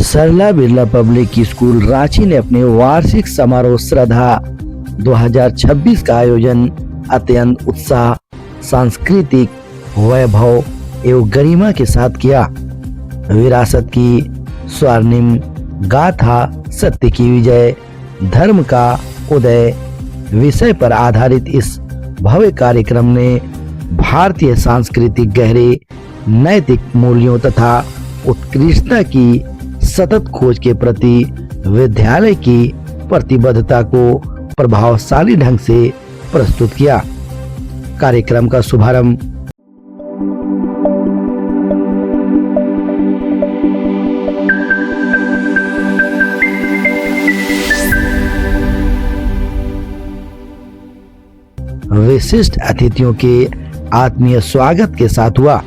सरला Birla public school Ranchi ने अपने वार्षिक समारोह श्रद्धा 2026 का आयोजन अत्यंत उत्साह, सांस्कृतिक वैभव एवं गरिमा के साथ किया। विरासत की स्वर्णिम गाथा, सत्य की विजय, धर्म का उदय विषय पर आधारित इस भव्य कार्यक्रम ने भारतीय सांस्कृतिक गहरे नैतिक मूल्यों तथा उत्कृष्टता की सतत खोज के प्रति विद्यालय की प्रतिबद्धता को प्रभावशाली ढंग से प्रस्तुत किया। कार्यक्रम का शुभारंभ विशिष्ट अतिथियों के आत्मीय स्वागत के साथ हुआ,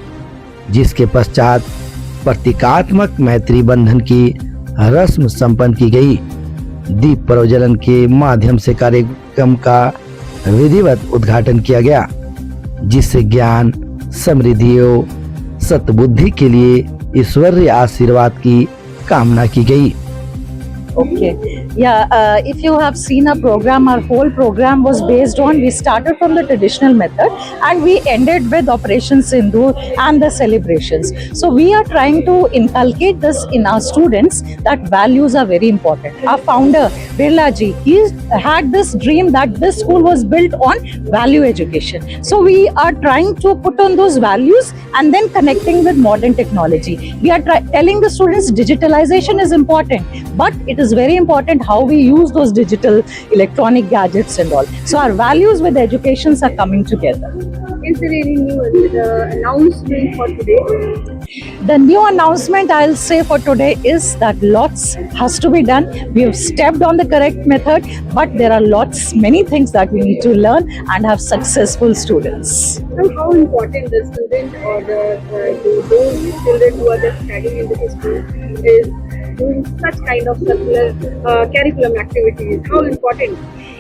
जिसके पश्चात प्रतीकात्मक मैत्री बंधन की रस्म संपन्न की गई। दीप प्रज्वलन के माध्यम से कार्यक्रम का विधिवत उद्घाटन किया गया, जिससे ज्ञान, समृद्धि एवं सद्बुद्धि के लिए ईश्वरीय आशीर्वाद की कामना की गई। Okay. Yeah, if you have seen our program, our whole program was based on, we started from the traditional method and we ended with Operation Sindoor and the celebrations. So we are trying to inculcate this in our students that values are very important. Our founder, Birla ji, he had this dream that this school was built on value education. So we are trying to put on those values and then connecting with modern technology. We are telling the students digitalization is important, but it is very important how we use those digital electronic gadgets and all. So our values with educations are coming together. Is there any new announcement for today? The new announcement I'll say for today is that lots has to be done. We have stepped on the correct method, but there are many things that we need to learn and have successful students. And how important the student or those children who are just studying in this school is doing such kind of circular curriculum activities? How important?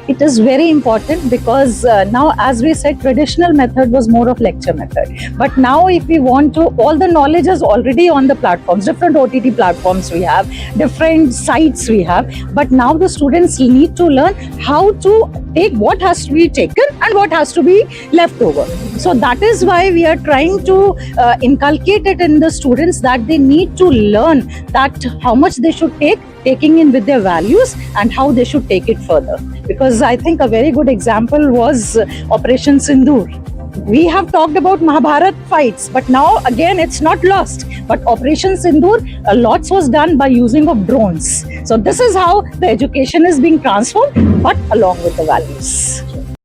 It is very important because now, as we said, traditional method was more of lecture method. But now if we want to, all the knowledge is already on the platforms, different OTT platforms we have, different sites we have. But now the students need to learn how to take what has to be taken and what has to be left over. So that is why we are trying to inculcate it in the students that they need to learn that how much they should taking in with their values and how they should take it further. Because I think a very good example was Operation Sindoor. We have talked about Mahabharat fights, but now again it's not lost. But Operation Sindoor, lots was done by using of drones. So this is how the education is being transformed, but along with the values.